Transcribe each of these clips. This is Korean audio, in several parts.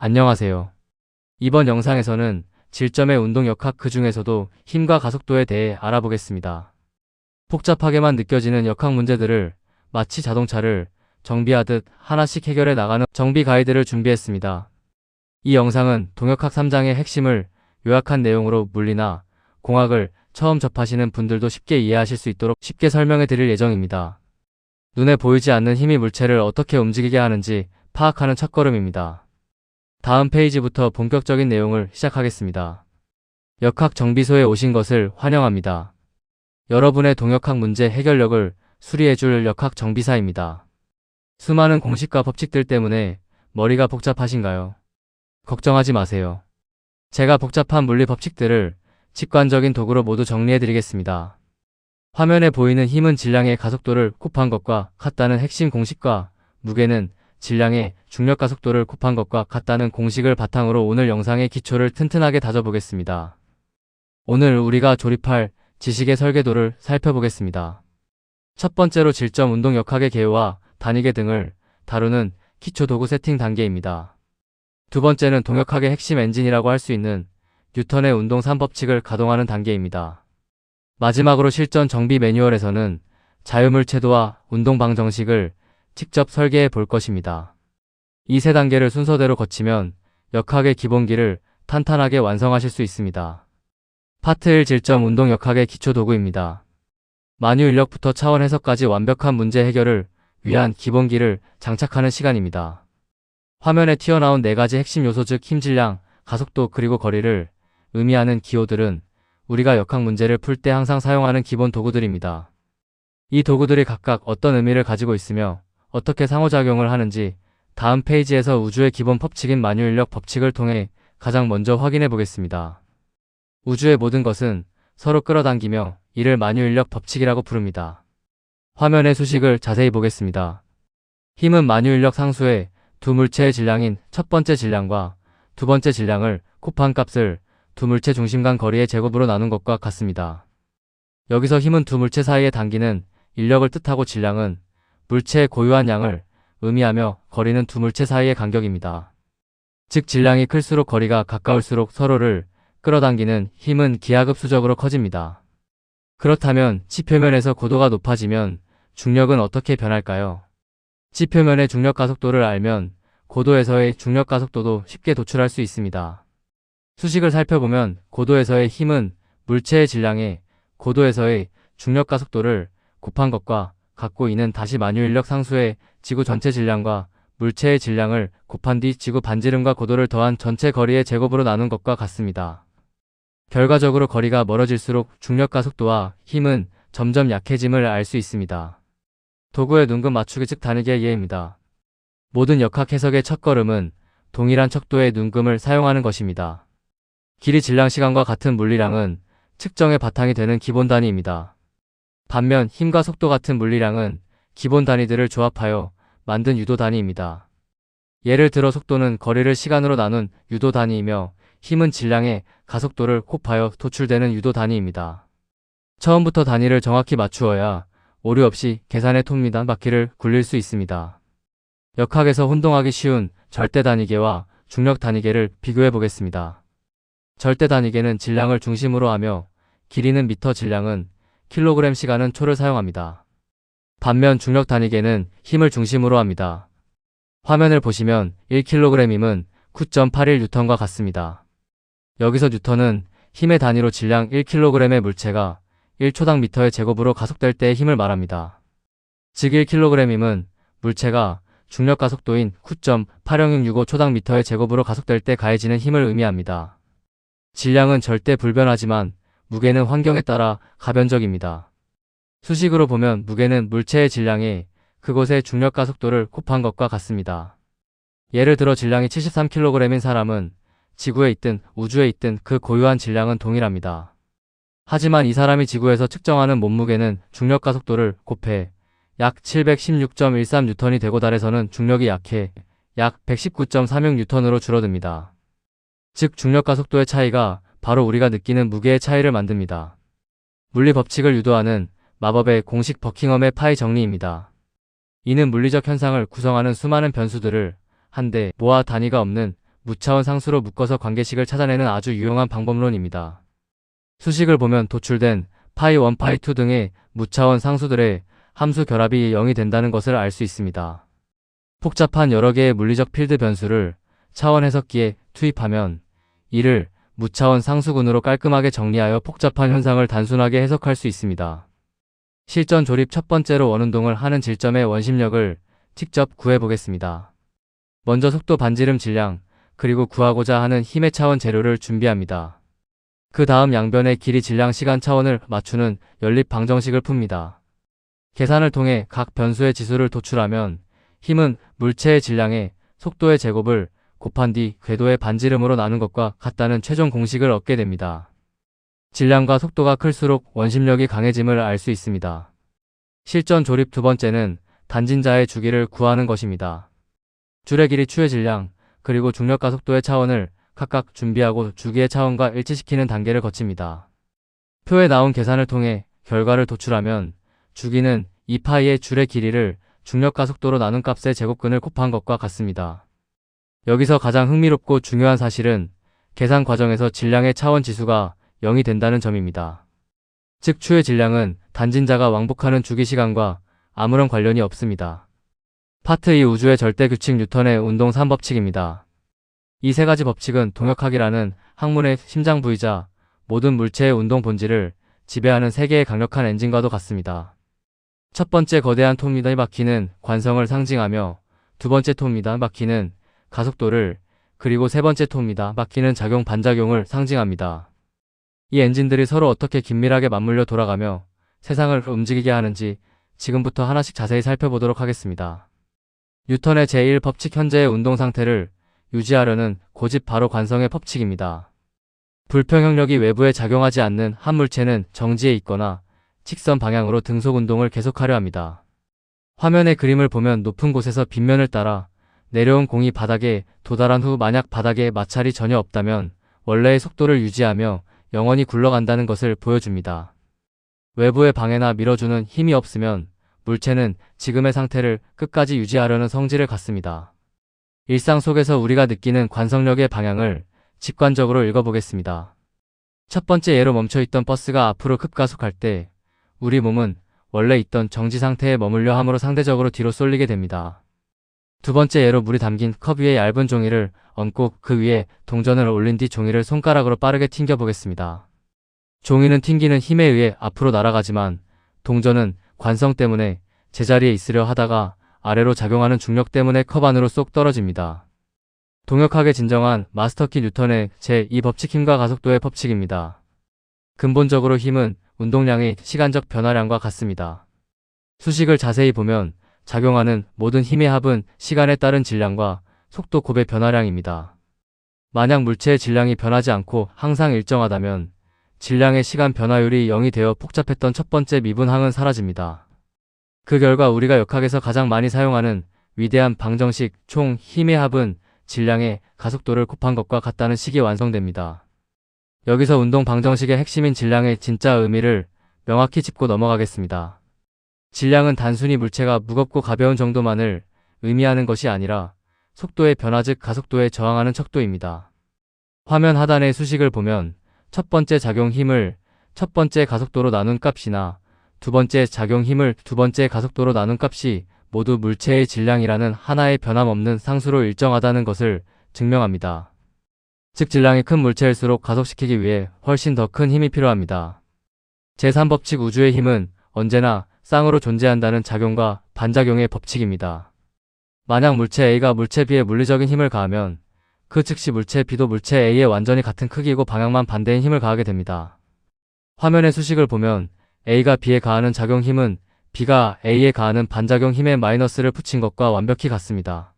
안녕하세요. 이번 영상에서는 질점의 운동 역학 그 중에서도 힘과 가속도에 대해 알아보겠습니다. 복잡하게만 느껴지는 역학 문제들을 마치 자동차를 정비하듯 하나씩 해결해 나가는 정비 가이드를 준비했습니다. 이 영상은 동역학 3장의 핵심을 요약한 내용으로 물리나 공학을 처음 접하시는 분들도 쉽게 이해하실 수 있도록 쉽게 설명해 드릴 예정입니다. 눈에 보이지 않는 힘이 물체를 어떻게 움직이게 하는지 파악하는 첫걸음입니다. 다음 페이지부터 본격적인 내용을 시작하겠습니다. 역학 정비소에 오신 것을 환영합니다. 여러분의 동역학 문제 해결력을 수리해줄 역학 정비사입니다. 수많은 공식과 법칙들 때문에 머리가 복잡하신가요? 걱정하지 마세요. 제가 복잡한 물리 법칙들을 직관적인 도구로 모두 정리해드리겠습니다. 화면에 보이는 힘은 질량의 가속도를 곱한 것과 같다는 핵심 공식과 무게는 질량의 중력 가속도를 곱한 것과 같다는 공식을 바탕으로 오늘 영상의 기초를 튼튼하게 다져보겠습니다. 오늘 우리가 조립할 지식의 설계도를 살펴보겠습니다. 첫 번째로 질점 운동 역학의 개요와 단위계 등을 다루는 기초 도구 세팅 단계입니다. 두 번째는 동역학의 핵심 엔진이라고 할 수 있는 뉴턴의 운동 3법칙을 가동하는 단계입니다. 마지막으로 실전 정비 매뉴얼에서는 자유물체도와 운동 방정식을 직접 설계해 볼 것입니다. 이 세 단계를 순서대로 거치면 역학의 기본기를 탄탄하게 완성하실 수 있습니다. 파트 1 질점 운동 역학의 기초 도구입니다. 만유 인력부터 차원 해석까지 완벽한 문제 해결을 위한 기본기를 장착하는 시간입니다. 화면에 튀어나온 4가지 핵심 요소 즉 힘, 질량, 가속도 그리고 거리를 의미하는 기호들은 우리가 역학 문제를 풀 때 항상 사용하는 기본 도구들입니다. 이 도구들이 각각 어떤 의미를 가지고 있으며 어떻게 상호작용을 하는지 다음 페이지에서 우주의 기본 법칙인 만유인력 법칙을 통해 가장 먼저 확인해 보겠습니다. 우주의 모든 것은 서로 끌어당기며 이를 만유인력 법칙이라고 부릅니다. 화면의 수식을 자세히 보겠습니다. 힘은 만유인력 상수의 두 물체의 질량인 첫 번째 질량과 두 번째 질량을 곱한 값을 두 물체 중심 간 거리의 제곱으로 나눈 것과 같습니다. 여기서 힘은 두 물체 사이에 당기는 인력을 뜻하고 질량은 물체의 고유한 양을 의미하며 거리는 두 물체 사이의 간격입니다. 즉 질량이 클수록 거리가 가까울수록 서로를 끌어당기는 힘은 기하급수적으로 커집니다. 그렇다면 지표면에서 고도가 높아지면 중력은 어떻게 변할까요? 지표면의 중력 가속도를 알면 고도에서의 중력 가속도도 쉽게 도출할 수 있습니다. 수식을 살펴보면 고도에서의 힘은 물체의 질량에 고도에서의 중력 가속도를 곱한 것과 같고 이는 다시 만유인력 상수의 지구 전체 질량과 물체의 질량을 곱한 뒤 지구 반지름과 고도를 더한 전체 거리의 제곱으로 나눈 것과 같습니다. 결과적으로 거리가 멀어질수록 중력 가속도와 힘은 점점 약해짐을 알 수 있습니다. 도구의 눈금 맞추기 즉 단위계 이해입니다. 모든 역학 해석의 첫걸음은 동일한 척도의 눈금을 사용하는 것입니다. 길이 질량 시간과 같은 물리량은 측정의 바탕이 되는 기본 단위입니다. 반면 힘과 속도 같은 물리량은 기본 단위들을 조합하여 만든 유도 단위입니다. 예를 들어 속도는 거리를 시간으로 나눈 유도 단위이며 힘은 질량의 가속도를 곱하여 도출되는 유도 단위입니다. 처음부터 단위를 정확히 맞추어야 오류 없이 계산의 톱니단 바퀴를 굴릴 수 있습니다. 역학에서 혼동하기 쉬운 절대 단위계와 중력 단위계를 비교해 보겠습니다. 절대 단위계는 질량을 중심으로 하며 길이는 미터, 질량은 킬로그램, 시간은 초를 사용합니다. 반면 중력 단위계는 힘을 중심으로 합니다. 화면을 보시면 1kg임은 9.81N과 같습니다. 여기서 뉴턴은 힘의 단위로 질량 1kg의 물체가 1초당 미터의 제곱으로 가속될 때의 힘을 말합니다. 즉 1kg임은 물체가 중력 가속도인 9.80665 초당 미터의 제곱으로 가속될 때 가해지는 힘을 의미합니다. 질량은 절대 불변하지만 무게는 환경에 따라 가변적입니다. 수식으로 보면 무게는 물체의 질량에 그곳의 중력 가속도를 곱한 것과 같습니다. 예를 들어 질량이 73kg인 사람은 지구에 있든 우주에 있든 그 고유한 질량은 동일합니다. 하지만 이 사람이 지구에서 측정하는 몸무게는 중력 가속도를 곱해 약 716.13N이 되고 달에서는 중력이 약해 약 119.36N으로 줄어듭니다. 즉 중력 가속도의 차이가 바로 우리가 느끼는 무게의 차이를 만듭니다. 물리 법칙을 유도하는 마법의 공식 버킹엄의 파이 정리입니다. 이는 물리적 현상을 구성하는 수많은 변수들을 한데 모아 단위가 없는 무차원 상수로 묶어서 관계식을 찾아내는 아주 유용한 방법론입니다. 수식을 보면 도출된 파이 1, 파이 2 등의 무차원 상수들의 함수 결합이 0이 된다는 것을 알 수 있습니다. 복잡한 여러 개의 물리적 필드 변수를 차원 해석기에 투입하면 이를 무차원 상수군으로 깔끔하게 정리하여 복잡한 현상을 단순하게 해석할 수 있습니다. 실전 조립 첫 번째로 원운동을 하는 질점의 원심력을 직접 구해보겠습니다. 먼저 속도 반지름 질량, 그리고 구하고자 하는 힘의 차원 재료를 준비합니다. 그 다음 양변의 길이 질량 시간 차원을 맞추는 연립 방정식을 풉니다. 계산을 통해 각 변수의 지수를 도출하면 힘은 물체의 질량에 속도의 제곱을 곱한 뒤 궤도의 반지름으로 나눈 것과 같다는 최종 공식을 얻게 됩니다. 질량과 속도가 클수록 원심력이 강해짐을 알 수 있습니다. 실전 조립 두 번째는 단진자의 주기를 구하는 것입니다. 줄의 길이 추의 질량, 그리고 중력과 속도의 차원을 각각 준비하고 주기의 차원과 일치시키는 단계를 거칩니다. 표에 나온 계산을 통해 결과를 도출하면 주기는 2파이의 줄의 길이를 중력과 속도로 나눈 값의 제곱근을 곱한 것과 같습니다. 여기서 가장 흥미롭고 중요한 사실은 계산 과정에서 질량의 차원 지수가 0이 된다는 점입니다. 즉 추의 질량은 단진자가 왕복하는 주기 시간과 아무런 관련이 없습니다. 파트 2 우주의 절대 규칙 뉴턴의 운동 3법칙입니다. 이 세 가지 법칙은 동역학이라는 학문의 심장 부위자 모든 물체의 운동 본질을 지배하는 세 개의 강력한 엔진과도 같습니다. 첫 번째 거대한 톱니다 바퀴는 관성을 상징하며 두 번째 톱니다 바퀴는 가속도를, 그리고 세 번째 톱니다 바퀴는 작용 반작용을 상징합니다. 이 엔진들이 서로 어떻게 긴밀하게 맞물려 돌아가며 세상을 움직이게 하는지 지금부터 하나씩 자세히 살펴보도록 하겠습니다. 뉴턴의 제1법칙 현재의 운동 상태를 유지하려는 고집 바로 관성의 법칙입니다. 불평형력이 외부에 작용하지 않는 한 물체는 정지해 있거나 직선 방향으로 등속 운동을 계속하려 합니다. 화면의 그림을 보면 높은 곳에서 빗면을 따라 내려온 공이 바닥에 도달한 후 만약 바닥에 마찰이 전혀 없다면 원래의 속도를 유지하며 영원히 굴러간다는 것을 보여줍니다. 외부의 방해나 밀어주는 힘이 없으면 물체는 지금의 상태를 끝까지 유지하려는 성질을 갖습니다. 일상 속에서 우리가 느끼는 관성력의 방향을 직관적으로 읽어보겠습니다. 첫 번째 예로 멈춰있던 버스가 앞으로 급가속할 때 우리 몸은 원래 있던 정지 상태에 머물려 함으로 상대적으로 뒤로 쏠리게 됩니다. 두 번째 예로 물이 담긴 컵 위에 얇은 종이를 얹고 그 위에 동전을 올린 뒤 종이를 손가락으로 빠르게 튕겨보겠습니다. 종이는 튕기는 힘에 의해 앞으로 날아가지만 동전은 관성 때문에 제자리에 있으려 하다가 아래로 작용하는 중력 때문에 컵 안으로 쏙 떨어집니다. 동역학의 진정한 마스터키 뉴턴의 제2법칙 힘과 가속도의 법칙입니다. 근본적으로 힘은 운동량의 시간적 변화량과 같습니다. 수식을 자세히 보면 작용하는 모든 힘의 합은 시간에 따른 질량과 속도 곱의 변화량입니다. 만약 물체의 질량이 변하지 않고 항상 일정하다면 질량의 시간 변화율이 0이 되어 복잡했던 첫 번째 미분항은 사라집니다. 그 결과 우리가 역학에서 가장 많이 사용하는 위대한 방정식 총 힘의 합은 질량의 가속도를 곱한 것과 같다는 식이 완성됩니다. 여기서 운동 방정식의 핵심인 질량의 진짜 의미를 명확히 짚고 넘어가겠습니다. 질량은 단순히 물체가 무겁고 가벼운 정도만을 의미하는 것이 아니라 속도의 변화 즉 가속도에 저항하는 척도입니다. 화면 하단의 수식을 보면 첫 번째 작용 힘을 첫 번째 가속도로 나눈 값이나 두 번째 작용 힘을 두 번째 가속도로 나눈 값이 모두 물체의 질량이라는 하나의 변함없는 상수로 일정하다는 것을 증명합니다. 즉 질량이 큰 물체일수록 가속시키기 위해 훨씬 더 큰 힘이 필요합니다. 제3법칙 우주의 힘은 언제나 쌍으로 존재한다는 작용과 반작용의 법칙입니다. 만약 물체 A가 물체 B에 물리적인 힘을 가하면 그 즉시 물체 B도 물체 A에 완전히 같은 크기이고 방향만 반대인 힘을 가하게 됩니다. 화면의 수식을 보면 A가 B에 가하는 작용 힘은 B가 A에 가하는 반작용 힘의 마이너스를 붙인 것과 완벽히 같습니다.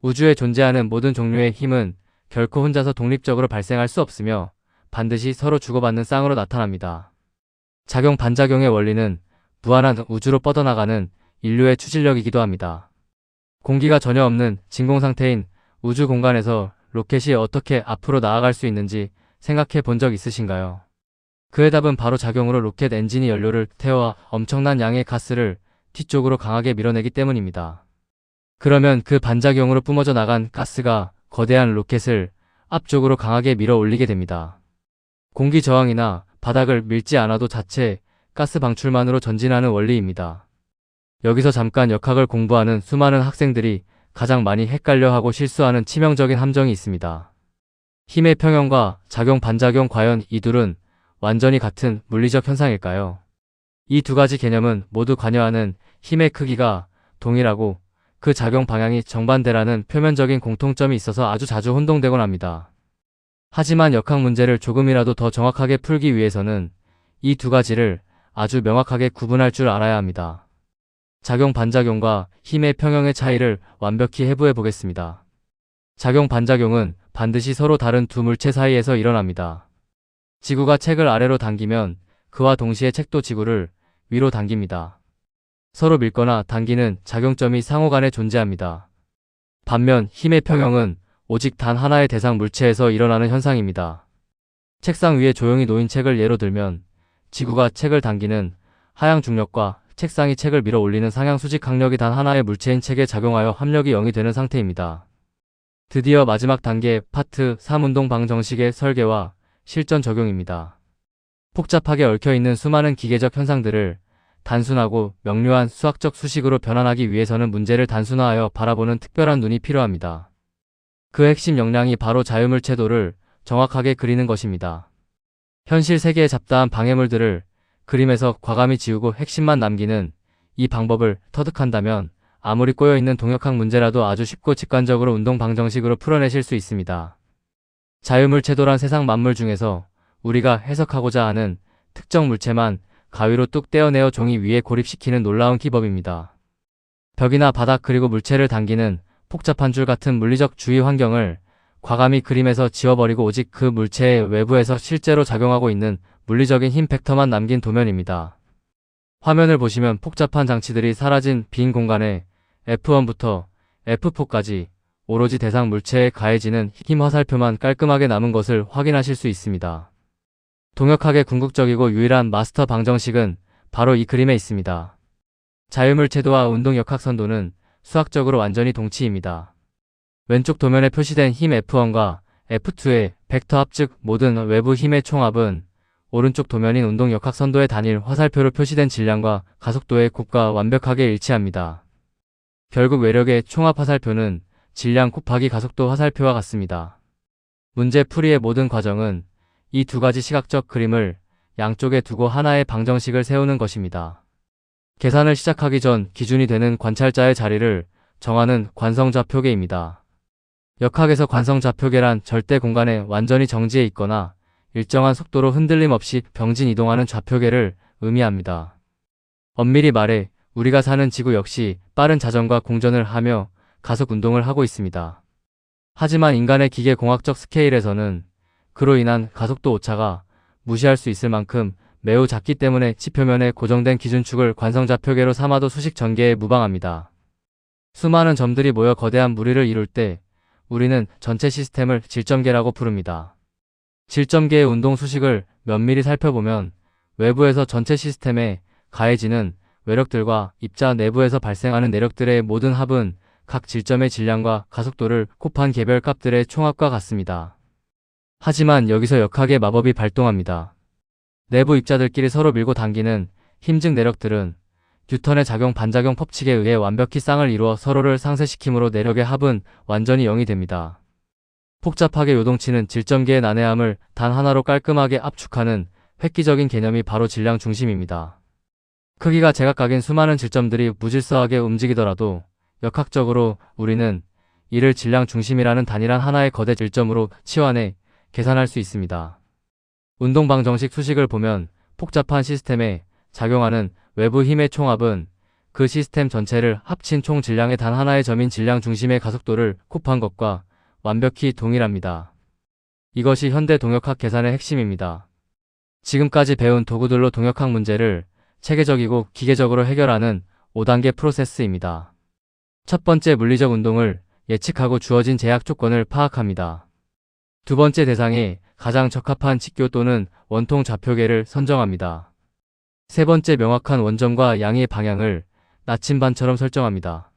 우주에 존재하는 모든 종류의 힘은 결코 혼자서 독립적으로 발생할 수 없으며 반드시 서로 주고받는 쌍으로 나타납니다. 작용 반작용의 원리는 무한한 우주로 뻗어나가는 인류의 추진력이기도 합니다. 공기가 전혀 없는 진공 상태인 우주 공간에서 로켓이 어떻게 앞으로 나아갈 수 있는지 생각해 본 적 있으신가요? 그의 답은 바로 작용으로 로켓 엔진이 연료를 태워 엄청난 양의 가스를 뒤쪽으로 강하게 밀어내기 때문입니다. 그러면 그 반작용으로 뿜어져 나간 가스가 거대한 로켓을 앞쪽으로 강하게 밀어 올리게 됩니다. 공기 저항이나 바닥을 밀지 않아도 자체 가스 방출만으로 전진하는 원리입니다. 여기서 잠깐 역학을 공부하는 수많은 학생들이 가장 많이 헷갈려하고 실수하는 치명적인 함정이 있습니다. 힘의 평형과 작용 반작용, 과연 이 둘은 완전히 같은 물리적 현상일까요? 이 두 가지 개념은 모두 관여하는 힘의 크기가 동일하고 그 작용 방향이 정반대라는 표면적인 공통점이 있어서 아주 자주 혼동되곤 합니다. 하지만 역학 문제를 조금이라도 더 정확하게 풀기 위해서는 이 두 가지를 아주 명확하게 구분할 줄 알아야 합니다. 작용 반작용과 힘의 평형의 차이를 완벽히 해부해 보겠습니다. 작용 반작용은 반드시 서로 다른 두 물체 사이에서 일어납니다. 지구가 책을 아래로 당기면 그와 동시에 책도 지구를 위로 당깁니다. 서로 밀거나 당기는 작용점이 상호 간에 존재합니다. 반면 힘의 평형은 오직 단 하나의 대상 물체에서 일어나는 현상입니다. 책상 위에 조용히 놓인 책을 예로 들면 지구가 책을 당기는 하향 중력과 책상이 책을 밀어 올리는 상향 수직 항력이 단 하나의 물체인 책에 작용하여 합력이 0이 되는 상태입니다. 드디어 마지막 단계 파트 3 운동 방정식의 설계와 실전 적용입니다. 복잡하게 얽혀있는 수많은 기계적 현상들을 단순하고 명료한 수학적 수식으로 변환하기 위해서는 문제를 단순화하여 바라보는 특별한 눈이 필요합니다. 그 핵심 역량이 바로 자유물체도를 정확하게 그리는 것입니다. 현실 세계의 잡다한 방해물들을 그림에서 과감히 지우고 핵심만 남기는 이 방법을 터득한다면 아무리 꼬여있는 동역학 문제라도 아주 쉽고 직관적으로 운동 방정식으로 풀어내실 수 있습니다. 자유물체도란 세상 만물 중에서 우리가 해석하고자 하는 특정 물체만 가위로 뚝 떼어내어 종이 위에 고립시키는 놀라운 기법입니다. 벽이나 바닥 그리고 물체를 당기는 복잡한 줄 같은 물리적 주위 환경을 과감히 그림에서 지워버리고 오직 그 물체의 외부에서 실제로 작용하고 있는 물리적인 힘 벡터만 남긴 도면입니다. 화면을 보시면 복잡한 장치들이 사라진 빈 공간에 F1부터 F4까지 오로지 대상 물체에 가해지는 힘 화살표만 깔끔하게 남은 것을 확인하실 수 있습니다. 동역학의 궁극적이고 유일한 마스터 방정식은 바로 이 그림에 있습니다. 자유물체도와 운동역학선도는 수학적으로 완전히 동치입니다. 왼쪽 도면에 표시된 힘 F1과 F2의 벡터 합 즉 모든 외부 힘의 총합은 오른쪽 도면인 운동역학선도의 단일 화살표로 표시된 질량과 가속도의 곱과 완벽하게 일치합니다. 결국 외력의 총합 화살표는 질량 곱하기 가속도 화살표와 같습니다. 문제 풀이의 모든 과정은 이 두 가지 시각적 그림을 양쪽에 두고 하나의 방정식을 세우는 것입니다. 계산을 시작하기 전 기준이 되는 관찰자의 자리를 정하는 관성좌표계입니다. 역학에서 관성좌표계란 절대 공간에 완전히 정지해 있거나 일정한 속도로 흔들림 없이 병진 이동하는 좌표계를 의미합니다. 엄밀히 말해 우리가 사는 지구 역시 빠른 자전과 공전을 하며 가속 운동을 하고 있습니다. 하지만 인간의 기계공학적 스케일에서는 그로 인한 가속도 오차가 무시할 수 있을 만큼 매우 작기 때문에 지표면에 고정된 기준축을 관성좌표계로 삼아도 수식 전개에 무방합니다. 수많은 점들이 모여 거대한 무리를 이룰 때 우리는 전체 시스템을 질점계라고 부릅니다. 질점계의 운동 수식을 면밀히 살펴보면 외부에서 전체 시스템에 가해지는 외력들과 입자 내부에서 발생하는 내력들의 모든 합은 각 질점의 질량과 가속도를 곱한 개별 값들의 총합과 같습니다. 하지만 여기서 역학의 마법이 발동합니다. 내부 입자들끼리 서로 밀고 당기는 힘즉 내력들은 뉴턴의 작용 반작용 법칙에 의해 완벽히 쌍을 이루어 서로를 상쇄시키므로 내력의 합은 완전히 0이 됩니다. 복잡하게 요동치는 질점계의 난해함을 단 하나로 깔끔하게 압축하는 획기적인 개념이 바로 질량 중심입니다. 크기가 제각각인 수많은 질점들이 무질서하게 움직이더라도 역학적으로 우리는 이를 질량 중심이라는 단일한 하나의 거대 질점으로 치환해 계산할 수 있습니다. 운동방정식 수식을 보면 복잡한 시스템에 작용하는 외부 힘의 총합은 그 시스템 전체를 합친 총 질량의 단 하나의 점인 질량 중심의 가속도를 곱한 것과 완벽히 동일합니다. 이것이 현대 동역학 계산의 핵심입니다. 지금까지 배운 도구들로 동역학 문제를 체계적이고 기계적으로 해결하는 5단계 프로세스입니다. 첫 번째, 물리적 운동을 예측하고 주어진 제약 조건을 파악합니다. 두 번째, 대상에 가장 적합한 직교 또는 원통 좌표계를 선정합니다. 세 번째, 명확한 원점과 양의 방향을 나침반처럼 설정합니다.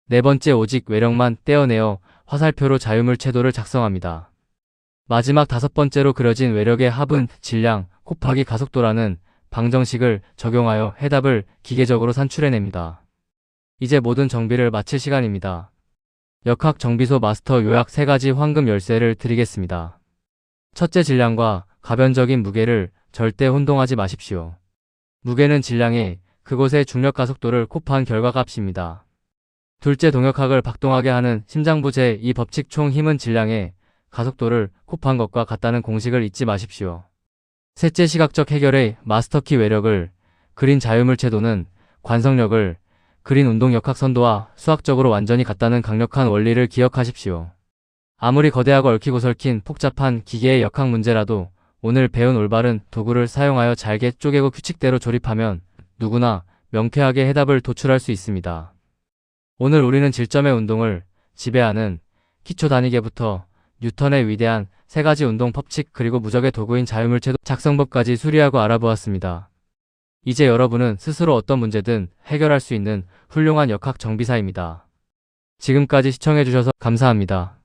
네 번째, 오직 외력만 떼어내어 화살표로 자유물체도를 작성합니다. 마지막 5번째로 그려진 외력의 합은 질량 곱하기 가속도라는 방정식을 적용하여 해답을 기계적으로 산출해냅니다. 이제 모든 정비를 마칠 시간입니다. 역학 정비소 마스터 요약 3가지 황금 열쇠를 드리겠습니다. 첫째, 질량과 가변적인 무게를 절대 혼동하지 마십시오. 무게는 질량에 그곳의 중력 가속도를 곱한 결과값입니다. 둘째, 동역학을 박동하게 하는 심장부 제2 법칙 총 힘은 질량에 가속도를 곱한 것과 같다는 공식을 잊지 마십시오. 셋째, 시각적 해결의 마스터키 외력을 그린 자유물체도는 관성력을 그린 운동역학 선도와 수학적으로 완전히 같다는 강력한 원리를 기억하십시오. 아무리 거대하고 얽히고 설킨 복잡한 기계의 역학 문제라도 오늘 배운 올바른 도구를 사용하여 잘게 쪼개고 규칙대로 조립하면 누구나 명쾌하게 해답을 도출할 수 있습니다. 오늘 우리는 질점의 운동을 지배하는 기초 단위계부터 뉴턴의 위대한 3가지 운동 법칙 그리고 무적의 도구인 자유물체도 작성법까지 수리하고 알아보았습니다. 이제 여러분은 스스로 어떤 문제든 해결할 수 있는 훌륭한 역학 정비사입니다. 지금까지 시청해주셔서 감사합니다.